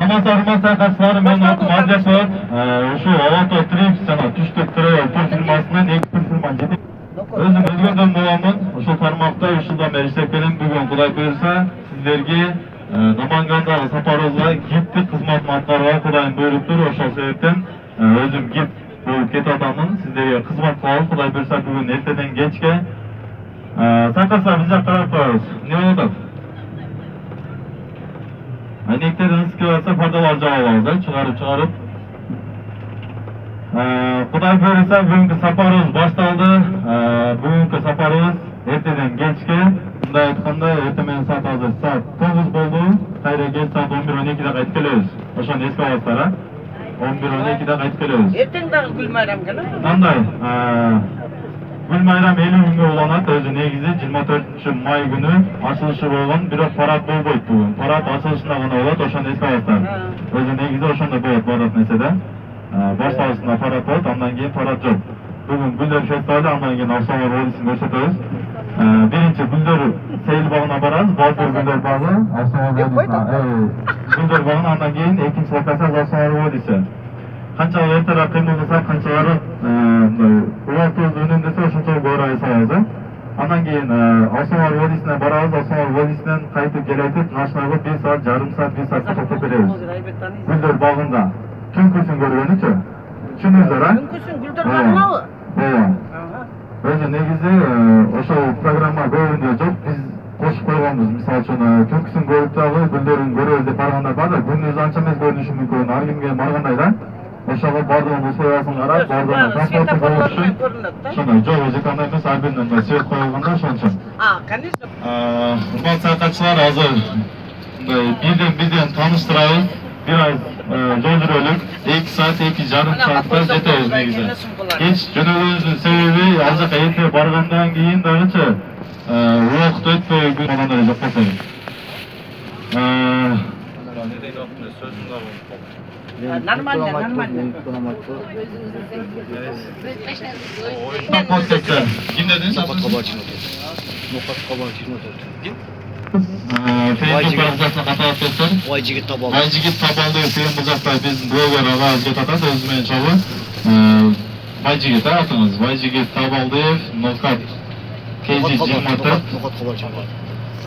Саламатсызбы саякатчылар, мен Мадиясов. Ушу Алато Трип жана Түштүк Трейл тур-фирмасынын экспорт-фирма жетек. Өзүм өзгөндөн боламын. Ушул тармакта ушулдан бери иштеп бүгүн Кудай буйрса сиздерге Намангандагы сапарыбызга гидтик кызматын аткарууга Кудайдын буйруктур. Ошол себептен өзүм гид болуп кетип атамын. Сиздерге кызмат кылабыз. Кудай буйрса бүгүн эртеден кечке. Саякатчылар биз жакка карап коебуз. Эмне болуп атат? Айнектерден ысып келип атса, пардаларды жаап алабыз, чыгарып. Кудай буйрса бүгүнкү сапарыбыз башталды. Бүгүнкү сапарыбыз эртеден кечке. Мындай айтканда, эртең менен саат азыр саат 9 болду. Кайра кеч саат 11:12-де кайтып келебиз. Ошону эске аласыздар, 11:12-де кайтып келебиз. Эртең дагы Гүл Майрам келеби? Кандай? Гүл Майрам 50 күнгө уланат. Өзү негизи 24-май күнү ачылышы болгон, бирок парад болбойт бүгүн. Парад ачылышында гана болот, ошону эске аласыздар. Өзү негизи ошондо болот баардык нерседе. Башталышында парад болот, андан кийин парад жок. Бүгүн гүлдөр фестивалы, андан кийин Аксамар Одисин көрсөтөбүз. Биринчи гүлдөр сейил багына барабыз, Балдыр гүлдөр багы, Аксамар Одисин. Гүлдөр багына, андан кийин экинчи локация Аксамар Одиси. Канчалык эртерээк кыймылдасак, канчалык убактыбызды үнөмдөсө ошончолук оор салабыз. Андан кийин Аксамар Одисине барабыз, Аксамар Одисинен кайтып келетип, Нашнайга 1 саат, жарым саат, 1 саатка токтоп беребиз. Гүлдөр багында. Түнкүсүн көргөнүчү? Түшүндүңүздөр, а? Түнкүсүн гүлдөр багынабы? Өзү негизи ошол программа көбүндө жок, биз кошуп койгонбуз. Мисалы үчүн түнкүсүн көрүп дагы гүлдөрүн көрөбүз деп баргандар бар да, күнүзү анча эмес көрүнүшү мүмкүн. Ар кимге баргандай да. Ошого бардыгын условиясын карап, бардыгын транспортту болуш үчүн. Ошондой жок, эже кандай эмес, ар биринен свет коюлганда ошон үчүн. Конечно. Урматтуу саякатчылар, азыр бирден тааныштырабыз. Bir ay жол жүрөлүк, 2 saat, 2,5 saatта жетебиз негизи. Кеч жөнөгөнүздүн себеби ал жака эрте баргандан кийин дагычы убакыт өтпөй күнөөндөй жок болсо. Нормально. Ким дедиңиз? Facebook парақшасына каталып кетсең. Байжигит Табалды. Байжигит Табалды деген бул жакта биздин блогер агабыз кетип атат, өзү менен чогуу. Байжигит атыңыз. Байжигит Табалдыев, Нокат KG24.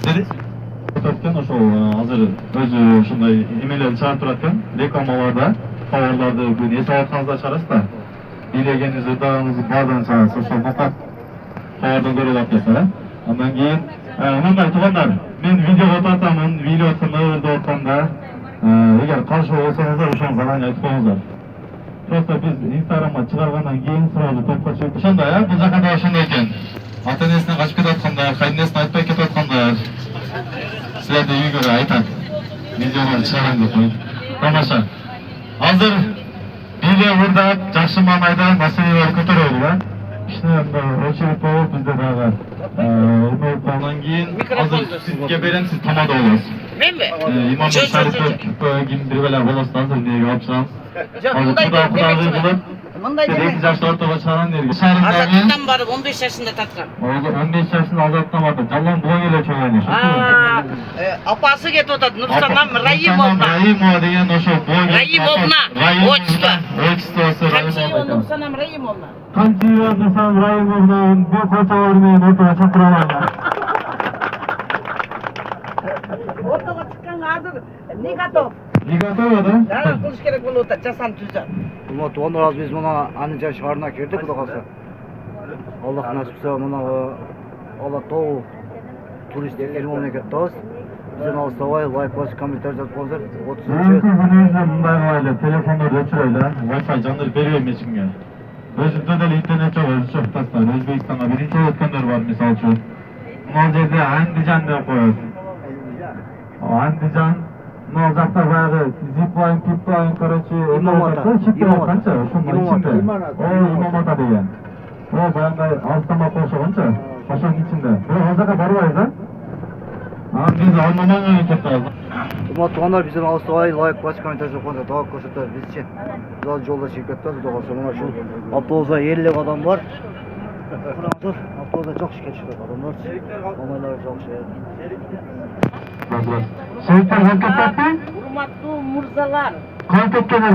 Деди? Өткөн ошол азыр өзү ушундай эмелерди чыгарып турат экен. Рекламаларда товарларды бүгүн эс алып атканыңызда чыгарасыз да. Билегениңиз, ырдагыңызды баардыгын чыгарасыз. Ошол Нокат товардын көрүп атасыздар. Андан кийин мындай туугандар, мен видеого тартамын, видеосын ырдап атканда, эгер каршы болсоңуздар, ошону заранее айтып коюңуздар. Просто биз Инстаграмга чыгаргандан кийин сразу топко чыгып. Ошондой, бул жака да ошондой экен. Ата-энесине качып кетип аткандар, кайненесине айтпай кетип аткандар. Силерде үйгө айтат. Видеолорду чыгарам деп коюп. Тамаша. Азыр бире ырдап, жакшы маанайда маселелерди көтөрөлү да. Кичине очередь болуп бизде дагы андан кийин азыр сизге берем, сиз тамада болосуз. Менби? Имам Шарипов кимдир беле болосуз, азыр эмнеге алып чыгамыз. Жок, мындай кылып. Мындай деме. 2 жашта ортого чыгарам дерге. Азаттан барып 15 жашында таткан. 15 жашында Азаттан барып, жалган блогерлер чоңойгон. Апасы кетип атат, Нурсанам Раимовна. Раимова деген ошо блогер. Раимовна. Отчество Канчиева Нурсанам Раимовна. Канчиева Нурсанам Раимовнаны бул фотолор менен ортого чакыра алам. Ортого чыкканга азыр не готов? Не готова, да? Да, кылыш керек болуп атат, жасан түзөт. Урматтуу аз биз мына анын шаарына кирдик, Кудай калса. Аллах насипсе мына Алла тоо турист мамлекеттебиз. Бизден алыстабай лайк басып, комментарий жазып коюңуздар. 30-чы. Мындай кылайлы, телефондорду өчүрөйлү, Wi-Fi жандырып бербейм эч кимге. Өзүндө деле интернет жок, өзү тастар. Өзбекстанга биринчи өткөндөр бар, мисалы үчүн. Мына жерде Андижан деп коет. Андижан, мына жакта баягы зиплайн, пиплайн, короче, Имамата. Канча, ошонун ичинде. Имамата деген. Баягы алыстамак окшогончу, ошонун ичинде. Бирок ал жака барбайбыз, да? Биз алмамаңга кетип калдык. Урматтуу бизден алыстабай лайк басып, комментарий жазып коюңуздар. Дагы көрсөтөбүз бизчи. Биз ал жолдо чыгып кеттик, Кудай калса мына ушул автобуста 50 адам бар. Караңыздар, автобуста жакшы кетишет адамдар. Мамайлар жакшы. Шериктер келип кетти? Hurmatlı murzalar. Kayıt etkenler